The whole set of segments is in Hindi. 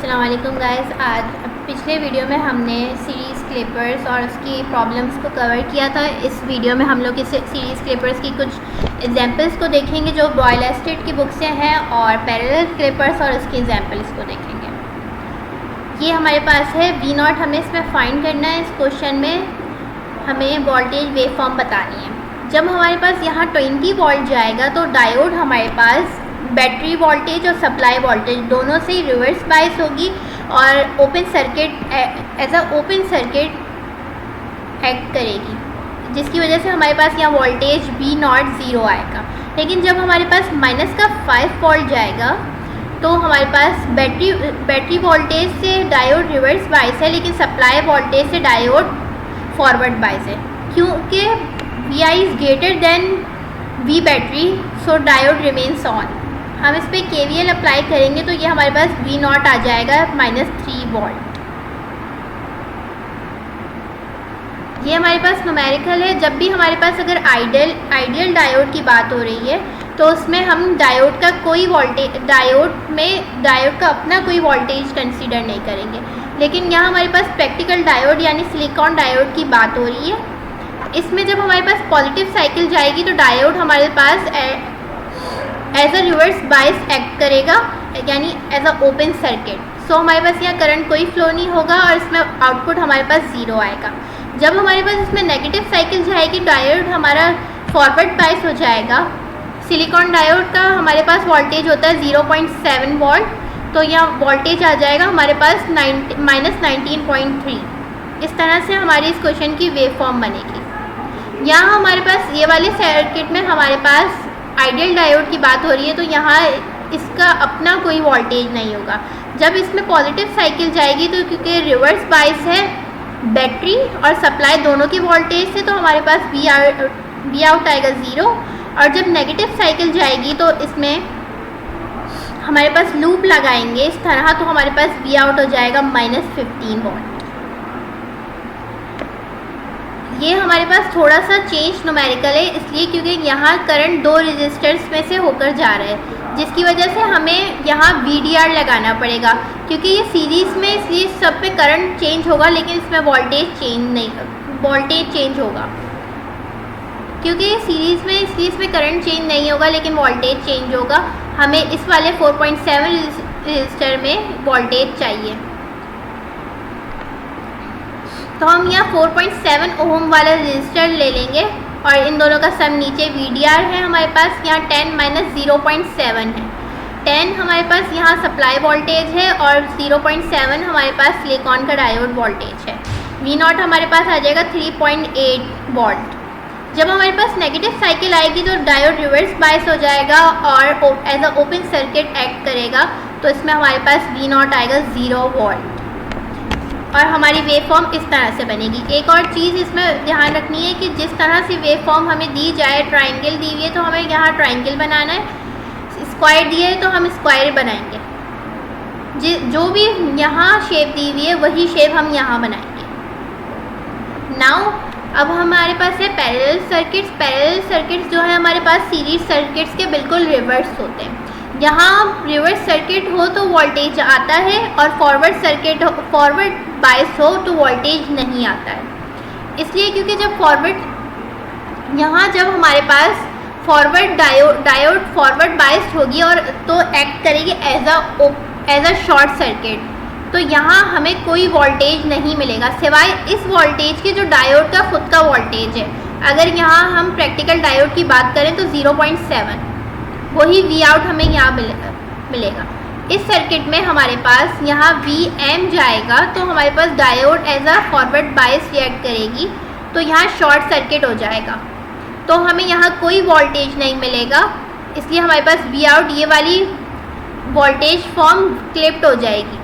अस्सलाम वालेकुम गाइस। आज पिछले वीडियो में हमने सीरीज़ क्लिपर्स और उसकी प्रॉब्लम्स को कवर किया था। इस वीडियो में हम लोग इस सीरीज़ क्लिपर्स की कुछ एग्जांपल्स को देखेंगे जो बॉयल एस्टेट की बुक से हैं, और पैरेलल क्लिपर्स और उसकी एग्जांपल्स को देखेंगे। ये हमारे पास है V0। हमें इसमें फाइंड करना है। इस क्वेश्चन में हमें वोल्टेज वेव फॉर्म बतानी है। जब हमारे पास यहाँ 20 वोल्ट जाएगा तो डायोड हमारे पास बैटरी वोल्टेज और सप्लाई वोल्टेज दोनों से ही रिवर्स बायस होगी और open circuit as a open circuit act करेगी, जिसकी वजह से हमारे पास यहाँ वोल्टेज V0 0 आएगा। लेकिन जब हमारे पास माइनस का 5 वोल्ट जाएगा तो हमारे पास बैटरी वोल्टेज से डायोड रिवर्स बायस है, लेकिन सप्लाई वोल्टेज से डायोड फॉरवर्ड बायस है। क्योंकि Vi is greater than V battery, so diode remains on. हम इस पर KVL अप्लाई करेंगे तो ये हमारे पास V0 आ जाएगा -3 वोल्ट। ये हमारे पास न्यूमेरिकल है। जब भी हमारे पास अगर आइडियल डायोड की बात हो रही है तो उसमें हम डायोड का कोई वोल्टेज डायोड का अपना कोई वोल्टेज कंसीडर नहीं करेंगे। लेकिन यहाँ हमारे पास प्रैक्टिकल डायोड यानी सिलिकॉन डायोड की बात हो रही है। इसमें जब हमारे पास पॉजिटिव साइकिल जाएगी तो डायोड हमारे पास as a reverse bias act करेगा, यानी as a open circuit. So हमारे पास यहाँ करंट कोई फ्लो नहीं होगा और इसमें आउटपुट हमारे पास 0 आएगा। जब हमारे पास इसमें नेगेटिव साइकिल जाएगी डायोड हमारा फॉरवर्ड बायस हो जाएगा। सिलिकॉन डायोड का हमारे पास वोल्टेज होता है 0.7 वोल्ट, तो यहाँ वोल्टेज आ जाएगा हमारे पास -19.3। इस तरह से हमारी इस क्वेश्चन की वेव फॉर्म बनेगी। यहाँ हमारे पास ये वाले सर्किट में हमारे पास आइडियल डायोड की बात हो रही है, तो यहाँ इसका अपना कोई वोल्टेज नहीं होगा। जब इसमें पॉजिटिव साइकिल जाएगी तो क्योंकि रिवर्स बायस है बैटरी और सप्लाई दोनों की वोल्टेज से, तो हमारे पास V आउट आएगा 0। और जब नेगेटिव साइकिल जाएगी तो इसमें हमारे पास लूप लगाएंगे इस तरह, तो हमारे पास V आउट हो जाएगा -15 वोल्ट। ये हमारे पास थोड़ा सा चेंज न्यूमेरिकल है, इसलिए क्योंकि यहाँ करंट 2 रेजिस्टर्स में से होकर जा रहा है, जिसकी वजह से हमें यहाँ VDR लगाना पड़ेगा। क्योंकि ये सीरीज़ में इसलिए सब पे करंट चेंज होगा, लेकिन इसमें वोल्टेज चेंज होगा। क्योंकि ये सीरीज़ में इसलिए इसमें करंट चेंज नहीं होगा, लेकिन वोल्टेज चेंज होगा। हमें इस वाले 4.7 रेजिस्टर में वोल्टेज चाहिए, तो हम यहाँ 4.7 ओम वाला रजिस्टर ले लेंगे और इन दोनों का सम नीचे VDR है हमारे पास। यहाँ 10 - 0.7 है। 10 हमारे पास यहाँ सप्लाई वोल्टेज है और 0.7 हमारे पास सिलिकॉन का डायोड वोल्टेज है। V0 हमारे पास आ जाएगा 3.8 वोल्ट। जब हमारे पास नेगेटिव साइकिल आएगी तो डायोड रिवर्स बायस हो जाएगा और as a open circuit act करेगा, तो इसमें हमारे पास V0 आएगा 0 वोल्ट। और हमारी वेव फॉर्म इस तरह से बनेगी। एक और चीज़ इसमें ध्यान रखनी है कि जिस तरह से वेव फॉर्म हमें दी जाए, ट्रायंगल दी हुई है तो हमें यहाँ ट्रायंगल बनाना है, स्क्वायर दिया है तो हम स्क्वायर बनाएंगे। जो भी यहाँ शेप दी हुई है वही शेप हम यहाँ बनाएंगे। नाउ अब हमारे पास है पैरेलल सर्किट्स। पैरेलल सर्किट्स जो है हमारे पास सीरीज सर्किट्स के बिल्कुल रिवर्स होते हैं। यहाँ रिवर्स सर्किट हो तो वोल्टेज आता है और फॉरवर्ड बायस हो तो वोल्टेज नहीं आता है। इसलिए क्योंकि जब जब हमारे पास डायोड फॉरवर्ड बायस्ड होगी और तो एक्ट करेगी एज अ शॉर्ट सर्किट, तो यहाँ हमें कोई वोल्टेज नहीं मिलेगा सिवाय इस वोल्टेज के जो डायोड का खुद का वोल्टेज है। अगर यहाँ हम प्रैक्टिकल डायोड की बात करें तो 0.7 वही V आउट हमें यहाँ मिलेगा। इस सर्किट में हमारे पास यहाँ Vm जाएगा तो हमारे पास diode as a forward bias react करेगी, तो यहाँ शॉर्ट सर्किट हो जाएगा, तो हमें यहाँ कोई वोल्टेज नहीं मिलेगा। इसलिए हमारे पास V आउट ये वाली वोल्टेज फॉर्म क्लिप्ड हो जाएगी।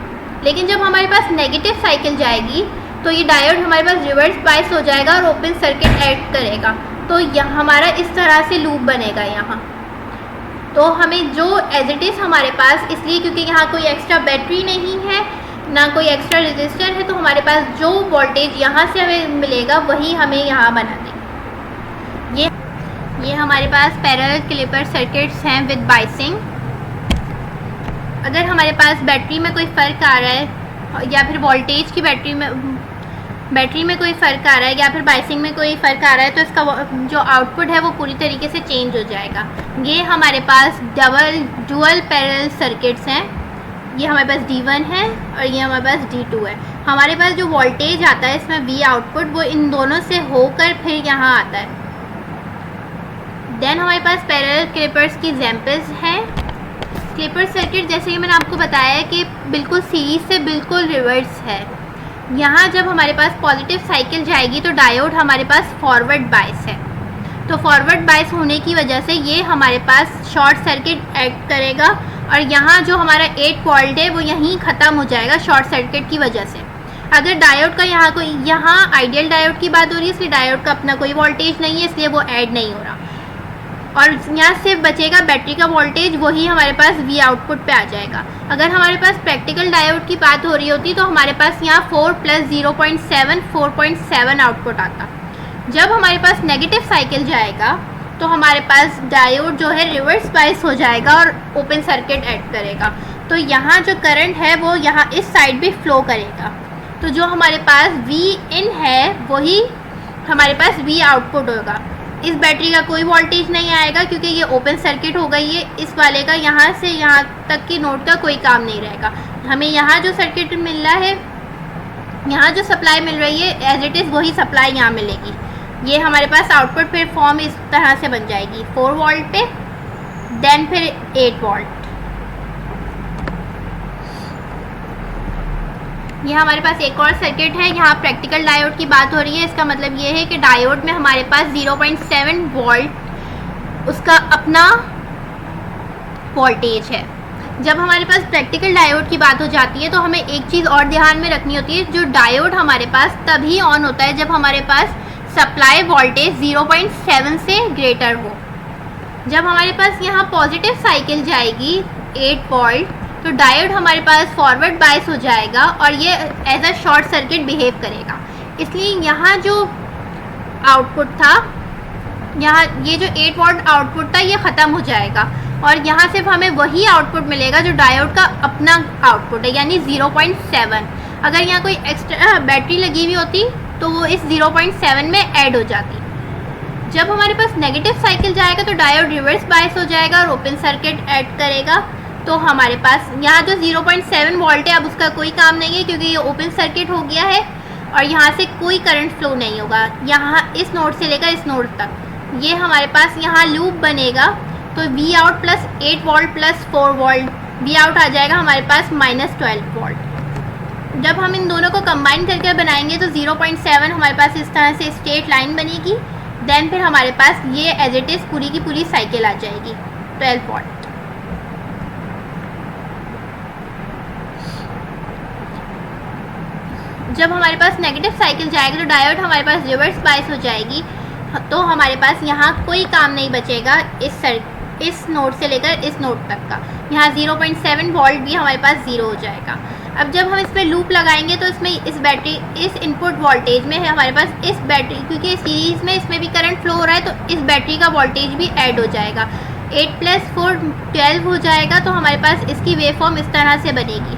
लेकिन जब हमारे पास नेगेटिव साइकिल जाएगी तो ये डायोड हमारे पास रिवर्स बायस हो जाएगा और ओपन सर्किट एक्ट करेगा, तो यहाँ हमारा इस तरह से लूप बनेगा यहाँ। तो हमें जो एज इट इज़ हमारे पास, इसलिए क्योंकि यहाँ कोई एक्स्ट्रा बैटरी नहीं है ना कोई एक्स्ट्रा रेजिस्टर है, तो हमारे पास जो वोल्टेज यहाँ से हमें मिलेगा वही हमें यहाँ बना देंगे। ये हमारे पास पैरेलल क्लिपर सर्किट्स हैं विद बाइसिंग। अगर हमारे पास बैटरी में कोई फ़र्क आ रहा है या फिर वोल्टेज की बैटरी में कोई फ़र्क आ रहा है या फिर बाइसिंग में कोई फ़र्क आ रहा है तो इसका जो आउटपुट है वो पूरी तरीके से चेंज हो जाएगा। ये हमारे पास डुअल पैरेलल सर्किट्स हैं। ये हमारे पास D1 है और ये हमारे पास D2 है। हमारे पास जो वोल्टेज आता है इसमें V आउटपुट वो इन दोनों से होकर फिर यहाँ आता है। देन हमारे पास पैरेलल क्लिपर्स की एग्जांपल्स हैं। क्लिपर सर्किट जैसे कि मैंने आपको बताया कि बिल्कुल सीरीज से बिल्कुल रिवर्स है। यहाँ जब हमारे पास पॉजिटिव साइकिल जाएगी तो डायोड हमारे पास फॉरवर्ड बायस है, तो फॉरवर्ड बायस होने की वजह से ये हमारे पास शॉर्ट सर्किट एक्ट करेगा और यहाँ जो हमारा 8 वोल्ट है वो यहीं ख़त्म हो जाएगा शॉर्ट सर्किट की वजह से। अगर डायोड का यहाँ आइडियल डायोड की बात हो रही है, इसलिए डायोड का अपना कोई वोल्टेज नहीं है, इसलिए वो ऐड नहीं हो रहा और यहाँ सिर्फ बचेगा बैटरी का वोल्टेज, वही हमारे पास V आउटपुट पे आ जाएगा। अगर हमारे पास प्रैक्टिकल डायोड की बात हो रही होती तो हमारे पास यहाँ 4 + 0.7 4.7 आउटपुट आता। जब हमारे पास नेगेटिव साइकिल जाएगा तो हमारे पास डायोड जो है रिवर्स बायस हो जाएगा और ओपन सर्किट ऐड करेगा। तो यहाँ जो करंट है वो यहाँ इस साइड भी फ्लो करेगा। तो जो हमारे पास V इन है वही हमारे पास V आउटपुट होगा। इस बैटरी का कोई वोल्टेज नहीं आएगा क्योंकि ये ओपन सर्किट हो गई है। इस वाले का यहाँ से यहाँ तक की नोड का कोई काम नहीं रहेगा। हमें यहाँ जो सर्किट मिल रहा है, यहाँ जो सप्लाई मिल रही है एज इट इज़ वही सप्लाई यहाँ मिलेगी। ये हमारे पास आउटपुट फिर फॉर्म इस तरह से बन जाएगी 4 वोल्ट पे, देन फिर 8 वोल्ट। ये हमारे पास एक और सर्किट है। यहाँ प्रैक्टिकल डायोड की बात हो रही है। इसका मतलब ये है कि डायोड में हमारे पास 0.7 वोल्ट उसका अपना वोल्टेज है। जब हमारे पास प्रैक्टिकल डायोड की बात हो जाती है तो हमें एक चीज़ और ध्यान में रखनी होती है, जो डायोड हमारे पास तभी ऑन होता है जब हमारे पास सप्लाई वोल्टेज 0.7 से ग्रेटर हो। जब हमारे पास यहाँ पॉजिटिव साइकिल जाएगी 8 वोल्ट तो डायोड हमारे पास फॉरवर्ड बायस हो जाएगा और ये as a short circuit behave करेगा। इसलिए यहाँ जो आउटपुट था, यहाँ ये जो 8 वोल्ट आउटपुट था ये ख़त्म हो जाएगा और यहाँ सिर्फ हमें वही आउटपुट मिलेगा जो डायोड का अपना आउटपुट है, यानी 0.7। अगर यहाँ कोई एक्स्ट्रा बैटरी लगी हुई होती तो वो इस 0.7 में ऐड हो जाती। जब हमारे पास नेगेटिव साइकिल जाएगा तो डायोड रिवर्स बायस हो जाएगा और ओपन सर्किट ऐड करेगा। तो हमारे पास यहाँ जो 0.7 वोल्ट है अब उसका कोई काम नहीं है क्योंकि ये ओपन सर्किट हो गया है और यहाँ से कोई करंट फ्लो नहीं होगा। यहाँ इस नोड से लेकर इस नोड तक ये हमारे पास यहाँ लूप बनेगा। तो V out plus 8 volt plus 4 volt V out आ जाएगा हमारे पास -12 वोल्ट। जब हम इन दोनों को कंबाइन करके बनाएंगे तो 0.7 हमारे पास इस तरह से स्ट्रेट लाइन बनेगी। देन फिर हमारे पास ये एज इट इज़ पूरी की पूरी साइकिल आ जाएगी 12 वोल्ट। जब हमारे पास नेगेटिव साइकिल जाएगा तो डायोड हमारे पास रिवर्स बायस हो जाएगी। तो हमारे पास यहाँ कोई काम नहीं बचेगा इस नोड से लेकर इस नोड तक का। यहाँ 0.7 वोल्ट भी हमारे पास 0 हो जाएगा। अब जब हम इस पर लूप लगाएंगे तो इसमें इस इनपुट वोल्टेज में है हमारे पास इस बैटरी, क्योंकि सीरीज़ में इसमें भी करंट फ्लो हो रहा है तो इस बैटरी का वोल्टेज भी ऐड हो जाएगा। 8 + 4 12 हो जाएगा। तो हमारे पास इसकी वेव फॉर्म इस तरह से बनेगी।